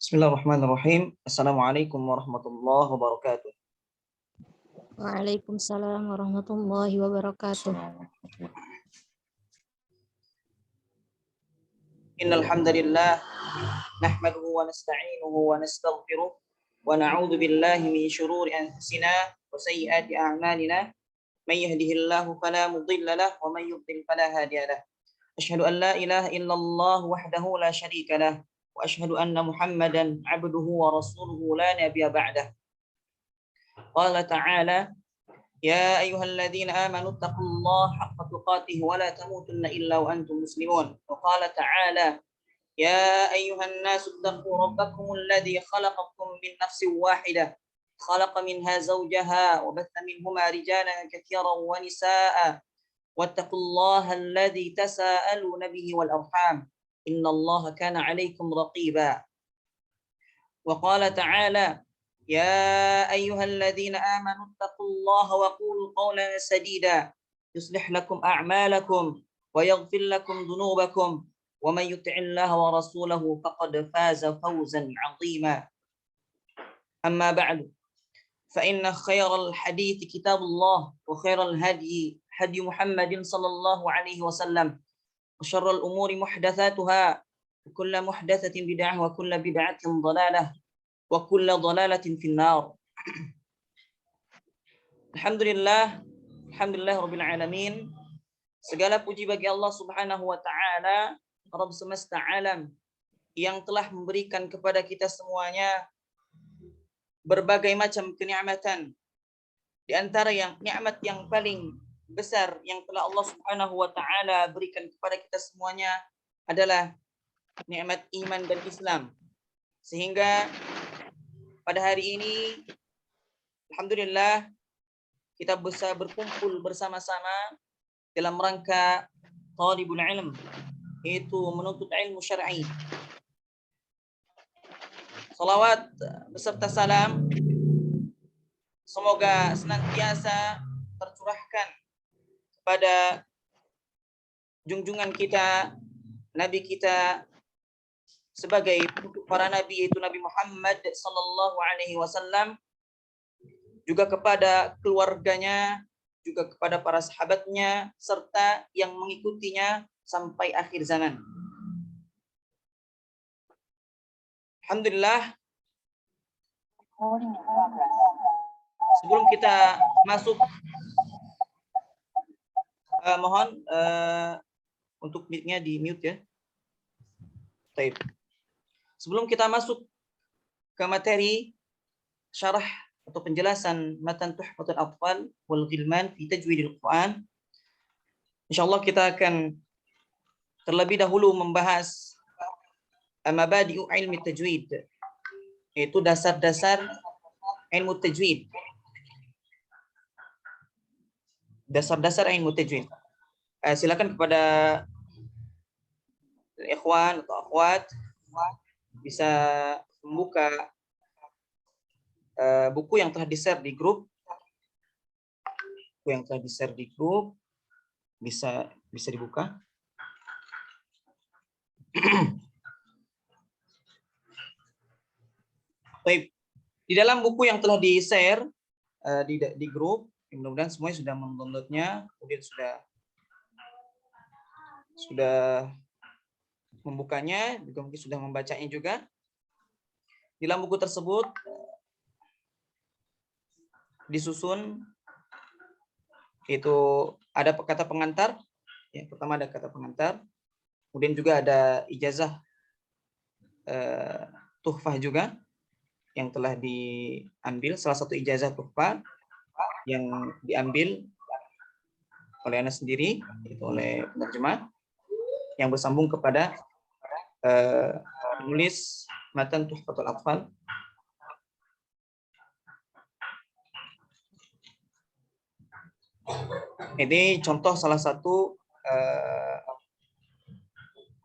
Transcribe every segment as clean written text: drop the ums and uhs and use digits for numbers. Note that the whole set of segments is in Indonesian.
Bismillahirrahmanirrahim. Assalamualaikum warahmatullahi wabarakatuh. Waalaikumsalam warahmatullahi wabarakatuh. Innal hamdalillah nahmaduhu wa nasta'inuhu wa nastaghfiruh wa na'udzu billahi min shururi anfusina wa sayyiati a'malina. May yahdihillahu fala mudilla lahu wa may yudlil fala hadiya lahu. Asyhadu an la ilaha illallah wahdahu la syarika lahu wa asyhadu anna Muhammadan 'abduhu wa rasuluhu la nabiyya ba'dahu. Qala ta'ala يا أيها الذين آمنوا اتقوا الله حق تقاته ولا تموتن إلا وأنتم مسلمون. وقال تعالى يا أيها الناس اتقوا ربكم الذي خلقكم من نفس واحدة خلق منها زوجها وبث منهما رجالا كثيرا ونساء واتقوا الله الذي تساءلون به والأرحام إن الله كان عليكم رقيبا. وقال تعالى يا أيها الذين آمنوا اتقوا الله وقولوا قولا سديدا يصلح لكم أعمالكم ويغفر لكم ذنوبكم ومن يطع الله ورسوله فقد فاز فوزا عظيما. أما بعد فإن خير الحديث كتاب الله وخير الهدي هدي محمد صلى الله عليه وسلم وشر الأمور محدثاتها وكل محدثة بدعة وكل بدعة ضلالة wa kullu dhalalatin finnar. Alhamdulillah rabbil alamin. Segala puji bagi Allah Subhanahu wa taala, Rabb semesta alam, yang telah memberikan kepada kita semuanya berbagai macam kenikmatan. Di antara nikmat yang paling besar yang telah Allah Subhanahu wa taala berikan kepada kita semuanya adalah nikmat iman dan Islam. Sehingga pada hari ini, alhamdulillah, kita bisa berkumpul bersama-sama dalam rangka talibul ilm, yaitu menuntut ilmu syar'i. Salawat beserta salam semoga senantiasa tercurahkan kepada junjungan kita, Nabi kita, sebagai para nabi, yaitu Nabi Muhammad sallallahu alaihi wasallam, juga kepada keluarganya, juga kepada para sahabatnya, serta yang mengikutinya sampai akhir zaman. Alhamdulillah, sebelum kita masuk, mohon untuk mic-nya di mute ya. Baik. Sebelum kita masuk ke materi syarah atau penjelasan matan Tuhfatul Atfal wal Ghilman fi Tajwidil Quran, insyaallah kita akan terlebih dahulu membahas mabadi'u ilmi tajwid, yaitu dasar-dasar ilmu tajwid. Dasar-dasar ilmu tajwid. Silakan kepada ikhwan atau akhwat bisa membuka buku yang telah di-share di grup. Buku yang telah di-share di grup bisa dibuka. Baik. Di dalam buku yang telah di-share di grup, mudah-mudahan semuanya sudah mendownloadnya, kemudian sudah membukanya, juga mungkin sudah membacanya juga. Di dalam buku tersebut disusun, itu ada kata pengantar. Ya, pertama ada kata pengantar, kemudian juga ada ijazah tuhfah juga yang telah diambil, salah satu ijazah tuhfah yang diambil oleh Anda sendiri, itu oleh penerjemah yang bersambung kepada penulis matan Tuhfatul Atfal. Ini contoh salah satu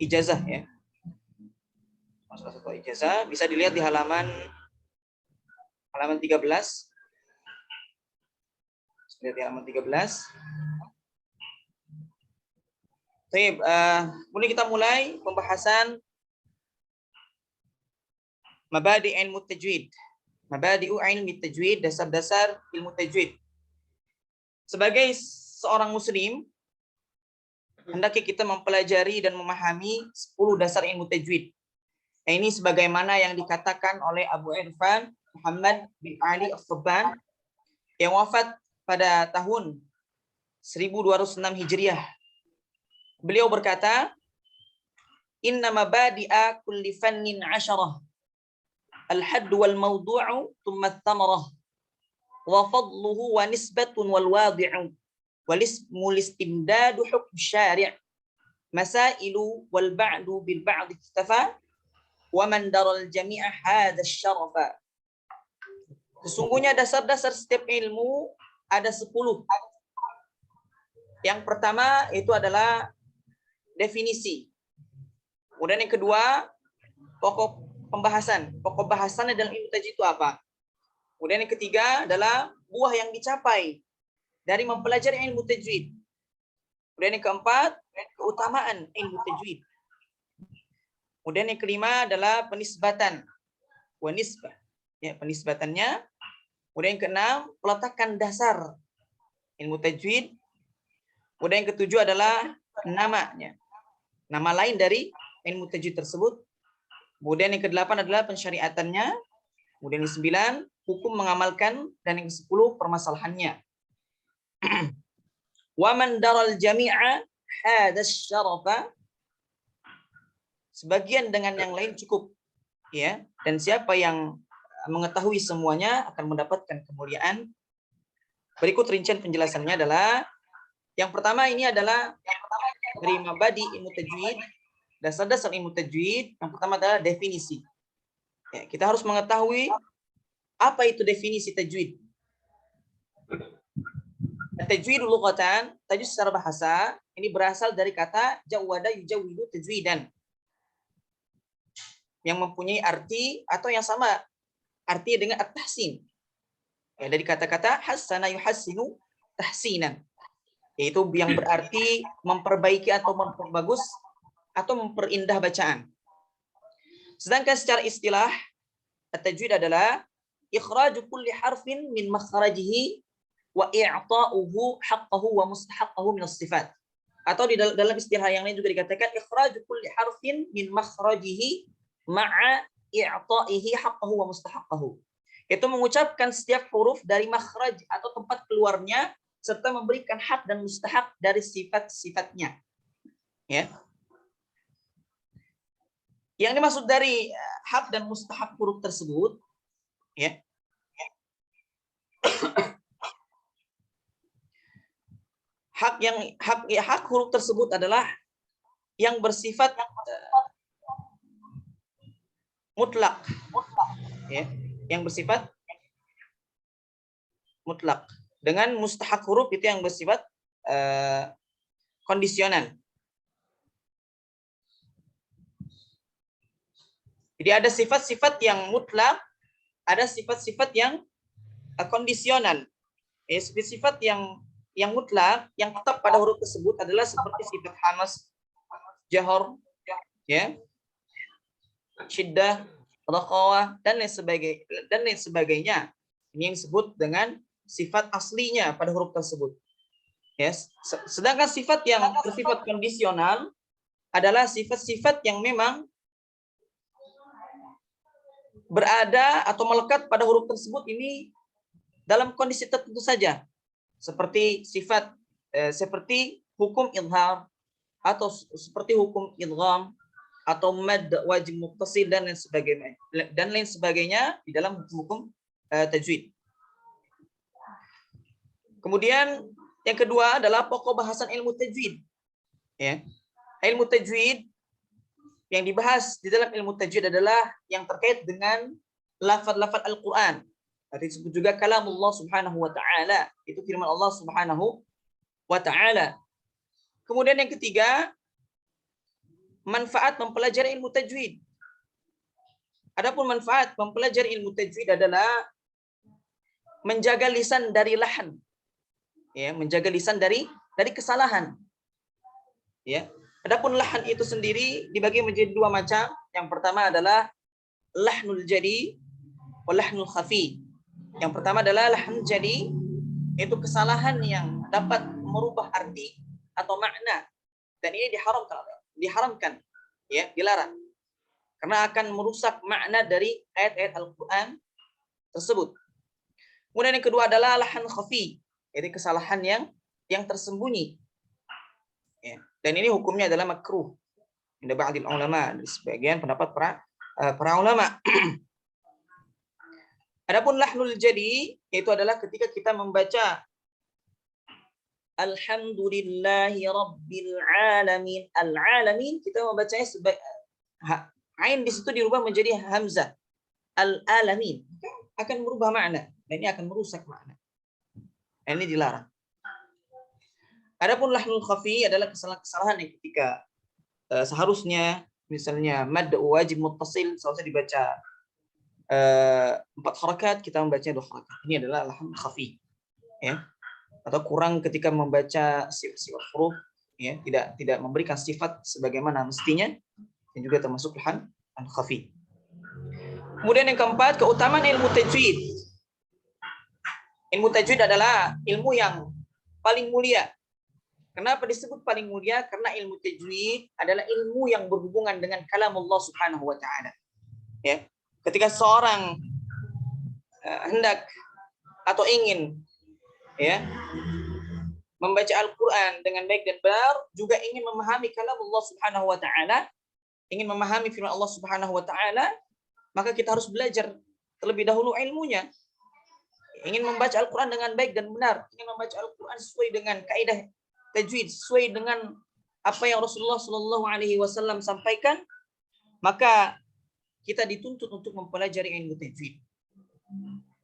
ijazah ya. Salah satu ijazah bisa dilihat di halaman 13. Lihat di halaman 13. Baik, kemudian kita mulai pembahasan Mabadi' ilmu tajwid. Mabadi'u ilmi tajwid, dasar-dasar ilmu tajwid. Sebagai seorang muslim, hendaknya kita mempelajari dan memahami 10 dasar ilmu tajwid. Nah, ini sebagaimana yang dikatakan oleh Abu Irfan Muhammad bin Ali As-Sabban yang wafat pada tahun 1206 Hijriah. Beliau berkata, "Inna mabadi'a kulli fannin 'asharah. Al-hadd wal mawdu'u thumma ats-thamarah. Wa fadluhu wa nisbatun wal wadi'u. Wal ismu listimdadu hukm syari'. Masailu wal ba'du bil ba'd iktafa. Wa man daral jami'a hadha syarafa." Sesungguhnya dasar-dasar setiap ilmu ada 10. Yang pertama itu adalah definisi. Kemudian yang kedua, pokok pembahasan. Pokok bahasannya dalam ilmu tajwid itu apa? Kemudian yang ketiga adalah buah yang dicapai dari mempelajari ilmu tajwid. Kemudian yang keempat, keutamaan ilmu tajwid. Kemudian yang kelima adalah penisbatan. Wa nisbah. Ya, penisbatannya. Kemudian yang keenam, peletakan dasar ilmu tajwid. Kemudian yang ketujuh adalah namanya. Nama lain dari ilmu tajwid tersebut. Kemudian yang kedelapan adalah pensyariatannya. Kemudian yang sembilan, hukum mengamalkan. Dan yang ke-10, permasalahannya. Wa man daral jami'a hadas syarafa. Sebagian dengan yang lain cukup. Ya. Dan siapa yang mengetahui semuanya akan mendapatkan kemuliaan. Berikut rincian penjelasannya adalah, yang pertama ini adalah dari mabadi ilmu tajwid. Dasar-dasar ilmu tajwid, yang pertama adalah definisi. Ya, kita harus mengetahui apa itu definisi tajwid. Tajwid lughatan, tajwid secara bahasa, ini berasal dari kata jawwada yujawwidu tajwidan. Yang mempunyai arti atau yang sama artinya dengan at-tahsin. Ya, dari kata-kata hassana yuhassinu tahsinan. Yaitu yang berarti memperbaiki atau memperbagus atau memperindah bacaan. Sedangkan secara istilah, at-tajwid adalah ikhraju kulli harfin min makhrajihi wa i'ta'uhu haqqahu wa mustahaqqahu min as-sifat. Atau di dalam istilah yang lain juga dikatakan ikhraju kulli harfin min makhrajihi ma'a i'ta'ihi haqqahu wa mustahaqqahu. Itu mengucapkan setiap huruf dari makhraj atau tempat keluarnya serta memberikan hak dan mustahak dari sifat-sifatnya. Ya. Yang dimaksud dari hak dan mustahak huruf tersebut, ya, hak huruf tersebut adalah yang bersifat mutlak, ya, yang bersifat mutlak. Dengan mustahak huruf itu yang bersifat kondisional. Jadi ada sifat-sifat yang mutlak, ada sifat-sifat yang kondisional. Sifat yang mutlak, yang tetap pada huruf tersebut adalah seperti sifat hamas, jahor, ya, syiddah, rakhawah, dan lain sebagainya. Ini yang disebut dengan sifat aslinya pada huruf tersebut. Yes. Sedangkan sifat yang bersifat kondisional adalah sifat-sifat yang memang berada atau melekat pada huruf tersebut ini dalam kondisi tertentu saja, seperti sifat seperti hukum idhar atau seperti hukum idgham atau mad wajib muttasil dan lain sebagainya di dalam hukum tajwid. Kemudian yang kedua adalah pokok bahasan ilmu tajwid. Ya. Ilmu tajwid yang dibahas di dalam ilmu tajwid adalah yang terkait dengan lafaz-lafaz Al-Quran. Disebut juga kalamullah subhanahu wa ta'ala. Itu firman Allah subhanahu wa ta'ala. Kemudian yang ketiga, manfaat mempelajari ilmu tajwid. Adapun manfaat mempelajari ilmu tajwid adalah menjaga lisan dari lahan. Ya, menjaga lisan dari kesalahan. Ya. Adapun lahan itu sendiri dibagi menjadi dua macam. Yang pertama adalah lahnul jadi wa lahnul khafi. Yang pertama adalah lahnul jadi, yaitu kesalahan yang dapat merubah arti atau makna, dan ini diharamkan, ya, dilarang, karena akan merusak makna dari ayat-ayat Al-Quran tersebut. Kemudian yang kedua adalah lahan khafi, yaitu kesalahan yang tersembunyi, ya. Dan ini hukumnya adalah makruh inda ba'dil ulama, dari sebagian pendapat para ulama. Adapun lahnul jadi, yaitu adalah ketika kita membaca Alhamdulillahi Rabbil Alamin. Al-Alamin kita membacanya sebagai ain di situ dirubah menjadi hamzah. Al-Alamin akan merubah makna, dan ini akan merusak makna. Dan ini dilarang. Adapun lahnul khafi adalah kesalahan yang ketika seharusnya misalnya mad wajib muttasil seharusnya dibaca 4 harakat, kita membacanya 2 harakat. Ini adalah lahnul khafi, ya. Atau kurang ketika membaca sifat huruf, ya, tidak memberikan sifat sebagaimana mestinya, yang juga termasuk lahan khafi. Kemudian yang keempat, keutamaan ilmu tajwid. Ilmu tajwid adalah ilmu yang paling mulia. Kenapa disebut paling mulia? Karena ilmu tajwid adalah ilmu yang berhubungan dengan kalam Allah Subhanahu wa taala. Ya. Ketika seorang hendak atau ingin, ya, membaca Al-Quran dengan baik dan benar, juga ingin memahami kalam Allah Subhanahu wa taala, ingin memahami firman Allah Subhanahu wa taala, maka kita harus belajar terlebih dahulu ilmunya. Ingin membaca Al-Quran dengan baik dan benar, ingin membaca Al-Quran sesuai dengan kaidah tajwid, sesuai dengan apa yang Rasulullah Shallallahu alaihi wasallam sampaikan, maka kita dituntut untuk mempelajari ilmu tajwid.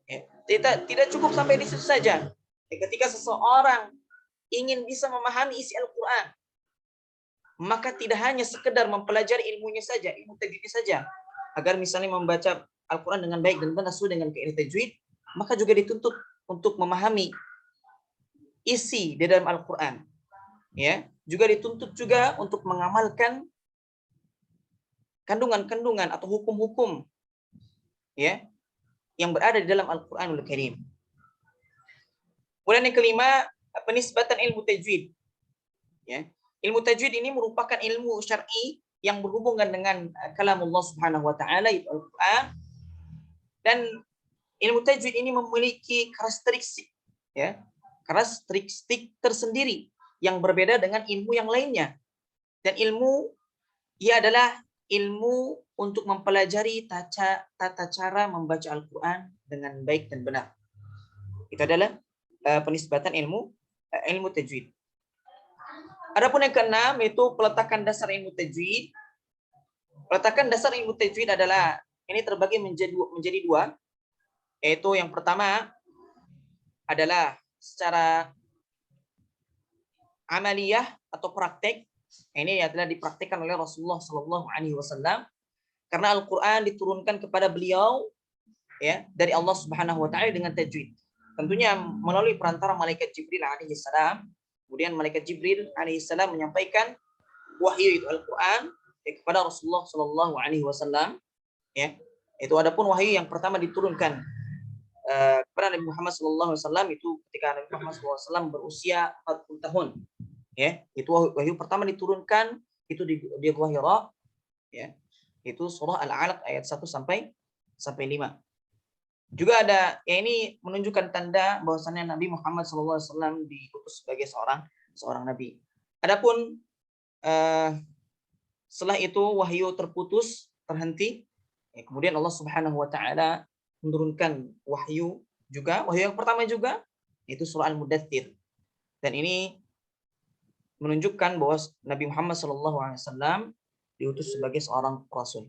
Ya, tidak cukup sampai di situ saja. Ketika seseorang ingin bisa memahami isi Al-Quran, maka tidak hanya sekedar mempelajari ilmunya saja, ilmu tajwidnya saja, agar misalnya membaca Al-Quran dengan baik dan benar sesuai dengan kaidah tajwid, maka juga dituntut untuk memahami isi di dalam Al-Quran. Ya, juga dituntut juga untuk mengamalkan kandungan-kandungan atau hukum-hukum, ya, yang berada di dalam Al-Quranul Karim. Kemudian yang kelima, penisbatan ilmu tajwid. Ya, ilmu tajwid ini merupakan ilmu syar'i yang berhubungan dengan kalam Allah Subhanahu wa taala, yaitu Al-Quran. Dan ilmu tajwid ini memiliki karakteristik, ya, karakteristik tersendiri yang berbeda dengan ilmu yang lainnya. Dan ilmu ia adalah ilmu untuk mempelajari tata cara membaca Al-Quran dengan baik dan benar. Itu adalah penisbatan ilmu tajwid. Adapun yang keenam itu peletakan dasar ilmu tajwid. Peletakan dasar ilmu tajwid adalah ini terbagi menjadi dua, yaitu yang pertama adalah secara amaliyah atau praktek. Ini adalah dipraktikkan oleh Rasulullah Shallallahu alaihi wasallam, karena Al-Quran diturunkan kepada beliau, ya, dari Allah Subhanahu wa taala dengan tajwid. Tentunya melalui perantara malaikat Jibril alaihi salam. Kemudian malaikat Jibril alaihi salam menyampaikan wahyu itu Al-Quran kepada Rasulullah Shallallahu alaihi wasallam, ya. Itu adapun wahyu yang pertama diturunkan kepada Nabi Muhammad Shallallahu alaihi wasallam itu ketika Nabi Muhammad Shallallahu alaihi wasallam berusia 40 tahun. Ya, itu wahyu pertama diturunkan itu di Gua Hira, ya. Itu surah Al-Alaq ayat 1 sampai 5. Juga ada, ya, ini menunjukkan tanda bahwasannya Nabi Muhammad SAW diutus sebagai seorang nabi. Adapun setelah itu wahyu terhenti, ya, kemudian Allah Subhanahu wa taala menurunkan wahyu yang pertama juga itu surah Al-Mudaththir. Dan ini menunjukkan bahwa Nabi Muhammad SAW diutus sebagai seorang rasul.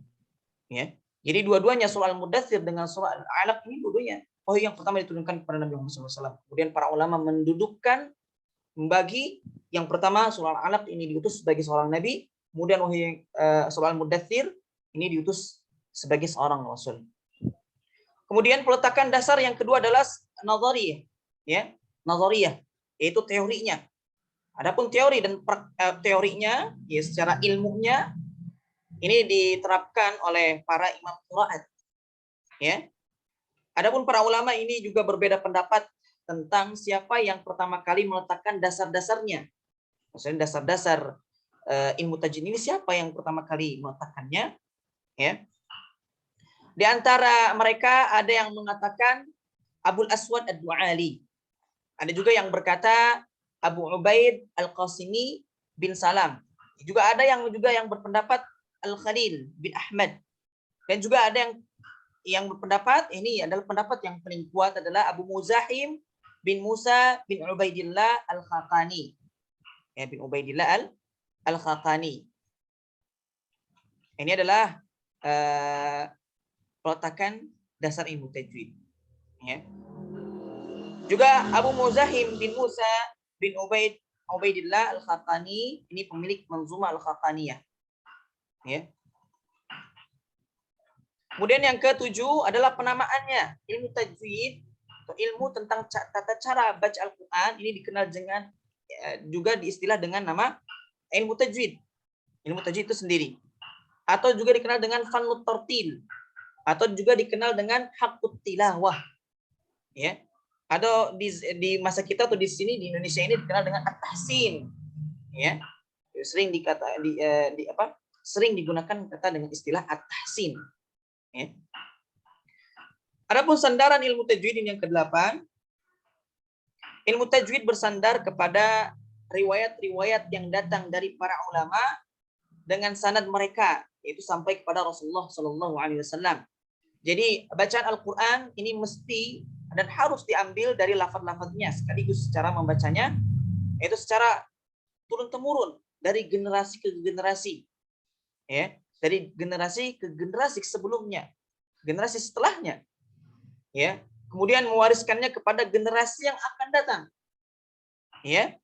Ya. Jadi dua-duanya surah Al-Mudaththir dengan surah Al-Alaq ini dua-duanya wahyu yang pertama diturunkan kepada Nabi Muhammad SAW. Kemudian para ulama membagi yang pertama surah Al-Alaq ini diutus sebagai seorang nabi, kemudian wahyu surah Al-Mudaththir ini diutus sebagai seorang rasul. Kemudian peletakan dasar yang kedua adalah nazariyah, ya, nazariyah, yaitu teorinya. Adapun teori dan teorinya, ya, secara ilmunya ini diterapkan oleh para imam qiraat, Ya. Adapun para ulama ini juga berbeda pendapat tentang siapa yang pertama kali meletakkan dasar-dasarnya. Maksudnya dasar-dasar ilmu tajwid ini siapa yang pertama kali meletakkannya? Ya. Di antara mereka ada yang mengatakan Abul Aswad Ad-Du'ali. Ada juga yang berkata Abu Ubaid Al-Qasimi bin Salam. Juga ada yang berpendapat Al-Khalil bin Ahmad. Dan juga ada yang berpendapat, ini adalah pendapat yang paling kuat, adalah Abu Muzahim bin Musa bin Ubaidillah Al-Khaqani. Ya, bin Ubaidillah Al-Khaqani. Ini adalah peletakan dasar ilmu tajwid. Ya. Juga Abu Muzahim bin Musa bin Ubaidillah Al-Khaqani, ini pemilik Manzumah Al-Khaqaniyah. Ya. Kemudian yang ketujuh adalah penamaannya. Ilmu tajwid atau ilmu tentang tata cara baca Al-Quran ini dikenal dengan juga diistilah dengan nama ilmu tajwid. Ilmu tajwid itu sendiri. Atau juga dikenal dengan fanut tartil. Atau juga dikenal dengan hakut tilawah. Ya. Atau di masa kita atau di sini di Indonesia ini dikenal dengan at-tahsin. Ya. Sering sering digunakan kata dengan istilah at-tahsin. Ya. Adapun sandaran ilmu tajwid yang ke-8, ilmu tajwid bersandar kepada riwayat-riwayat yang datang dari para ulama dengan sanad mereka, yaitu sampai kepada Rasulullah Shallallahu Alaihi Wasallam. Jadi bacaan Al-Quran ini mesti dan harus diambil dari lafaz-lafaznya sekaligus secara membacanya, yaitu secara turun-temurun dari generasi ke generasi, ya. Dari generasi ke generasi sebelumnya, generasi setelahnya, ya. Kemudian mewariskannya kepada generasi yang akan datang, ya.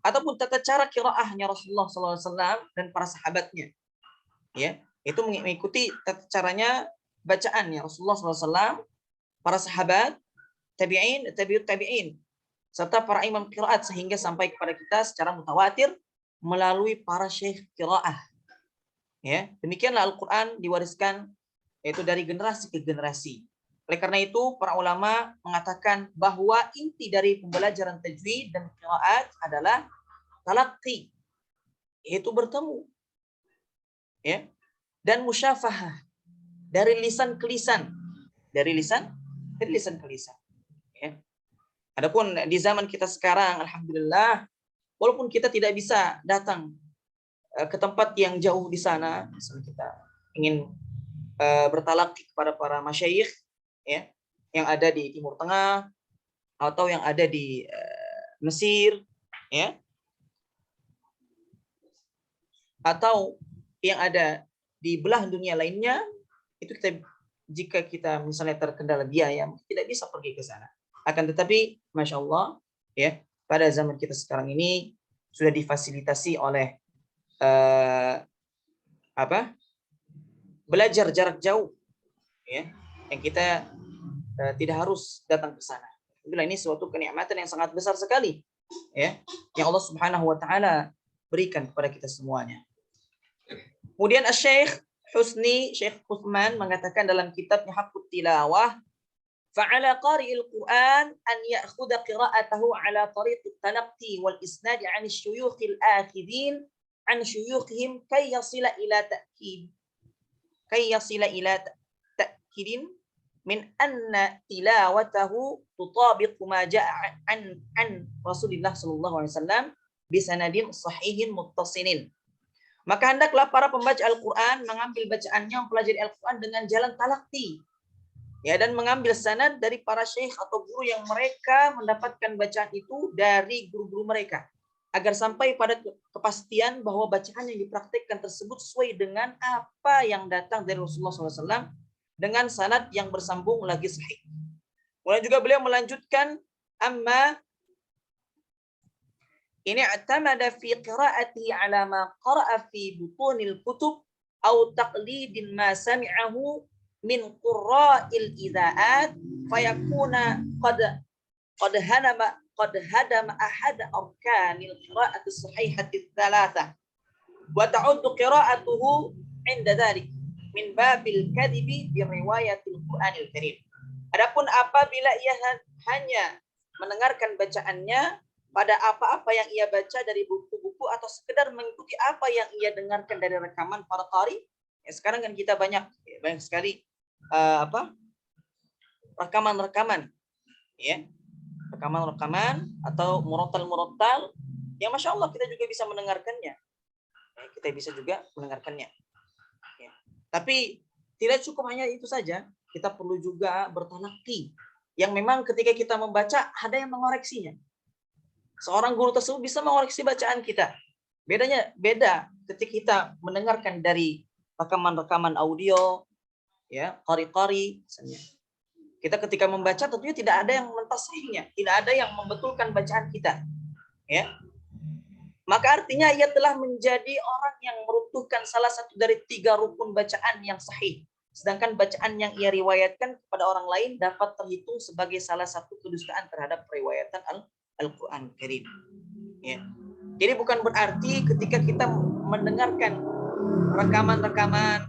Ataupun tata cara qiraahnya Rasulullah SAW dan para sahabatnya, ya. Itu mengikuti tata caranya bacaannya Rasulullah SAW, para sahabat, tabi'in, tabi'ut tabi'in, serta para imam qiraat sehingga sampai kepada kita secara mutawatir melalui para syekh qiraah. Ya, demikianlah Al-Quran diwariskan yaitu dari generasi ke generasi. Oleh karena itu, para ulama mengatakan bahwa inti dari pembelajaran tajwid dan qiraat adalah talaqi, yaitu bertemu, ya, dan musyafahah, dari lisan ke lisan, dari lisan ke lisan. Ya. Adapun di zaman kita sekarang, alhamdulillah, walaupun kita tidak bisa datang ke tempat yang jauh di sana, misalnya kita ingin bertalaqi kepada para masyayikh, ya, yang ada di Timur Tengah atau yang ada di Mesir, ya, atau yang ada di belahan dunia lainnya, itu jika kita misalnya terkendala biaya, tidak bisa pergi ke sana. Akan tetapi, masya Allah, ya, pada zaman kita sekarang ini sudah difasilitasi oleh belajar jarak jauh, ya, yang kita tidak harus datang ke sana. Bila ini suatu kenikmatan yang sangat besar sekali, ya, yang Allah Subhanahu Wa Taala berikan kepada kita semuanya. Kemudian Syekh Utsman mengatakan dalam kitabnya Haqqut Tilawah, fa'ala qari'il Qur'an an ya'khudha qira'atahu ala tariq at-talaqqi wal isnad 'an asy-syuyukh al-akhidin 'an syuyukhihim kay yasila ila ta'kidin min anna tilawatahu tutabiq ma ja'a an Rasulillah sallallahu alaihi wasallam bi sanadin sahihin muttasilin. Maka hendaklah para pembaca Al-Quran mengambil bacaannya, mempelajari Al-Quran dengan jalan talaqi, ya, dan mengambil sanad dari para syekh atau guru yang mereka mendapatkan bacaan itu dari guru-guru mereka, agar sampai pada kepastian bahwa bacaan yang dipraktikkan tersebut sesuai dengan apa yang datang dari Rasulullah SAW dengan sanad yang bersambung lagi sahih. Kemudian juga beliau melanjutkan, amma ini i'tamada fi qira'ati ala ma qara'a fi butunil kutub au taqlidin ma sami'ahu min qurra'il idha'at fayakuna qad hadama ahad arkanil qira'ati sahihati thalatha wa ta'uddu qira'atuhu 'inda dhalik. min babil kadibi bi riwayatil Qur'anil Karim. Adapun apabila ia hanya mendengarkan bacaannya pada apa-apa yang ia baca dari buku-buku atau sekedar mengikuti apa yang ia dengarkan dari rekaman para qari, ya sekarang kan kita banyak sekali rekaman-rekaman, ya, rekaman-rekaman atau murotal-murotal yang masya Allah kita juga bisa mendengarkannya, ya, kita bisa juga mendengarkannya. Ya. Tapi tidak cukup hanya itu saja, kita perlu juga bertalaki, yang memang ketika kita membaca ada yang mengoreksinya. Seorang guru tersebut bisa mengoreksi bacaan kita. Beda ketika kita mendengarkan dari rekaman-rekaman audio, ya, qari-qari misalnya. Kita ketika membaca tentunya tidak ada yang mentasihnya, tidak ada yang membetulkan bacaan kita, ya. Maka artinya ia telah menjadi orang yang meruntuhkan salah satu dari 3 rukun bacaan yang sahih. Sedangkan bacaan yang ia riwayatkan kepada orang lain dapat terhitung sebagai salah satu kedustaan terhadap periwayatan Al-Quran Karim. Ya. Jadi bukan berarti ketika kita mendengarkan rekaman-rekaman,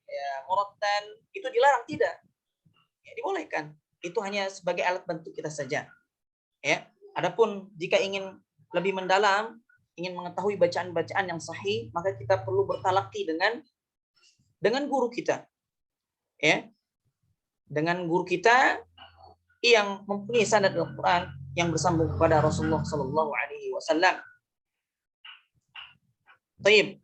ya, murattal itu dilarang, tidak. Ya, dibolehkan. Itu hanya sebagai alat bantu kita saja. Ya. Adapun jika ingin lebih mendalam, ingin mengetahui bacaan-bacaan yang sahih, maka kita perlu bertalaki dengan guru kita. Ya. Dengan guru kita yang mempunyai sanad Al-Quran yang bersambung kepada Rasulullah Sallallahu Alaihi Wasallam. Baik,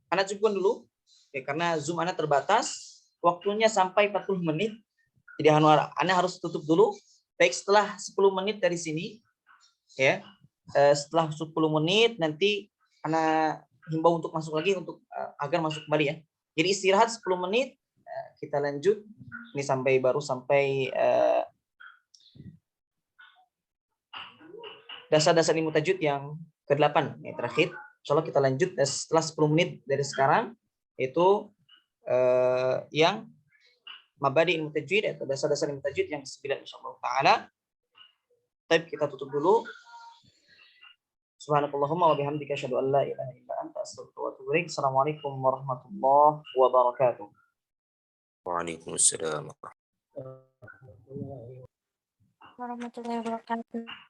Ana cukupkan dulu, ya, karena Zoom Ana terbatas, waktunya sampai 40 menit. Jadi Ana harus tutup dulu. Baik, setelah 10 menit dari sini, ya, setelah 10 menit nanti Ana himbau untuk masuk lagi untuk agar masuk kembali, ya. Jadi istirahat 10 menit, kita lanjut. Ini baru sampai dasar-dasar ilmu tajwid yang ke-8, yang terakhir. Insyaallah kita lanjut setelah 10 menit dari sekarang, yaitu yang mabadi ilmu tajwid atau dasar-dasar ilmu tajwid yang ke-9 insyaallah taala. Baik, kita tutup dulu. Subhanakallahumma wa bihamdika asyhadu an la ilaha illa anta astaghfiruka wa atubu ilaik. Assalamualaikum warahmatullahi wabarakatuh. Waalaikumsalam Warahmatullahi wabarakatuh.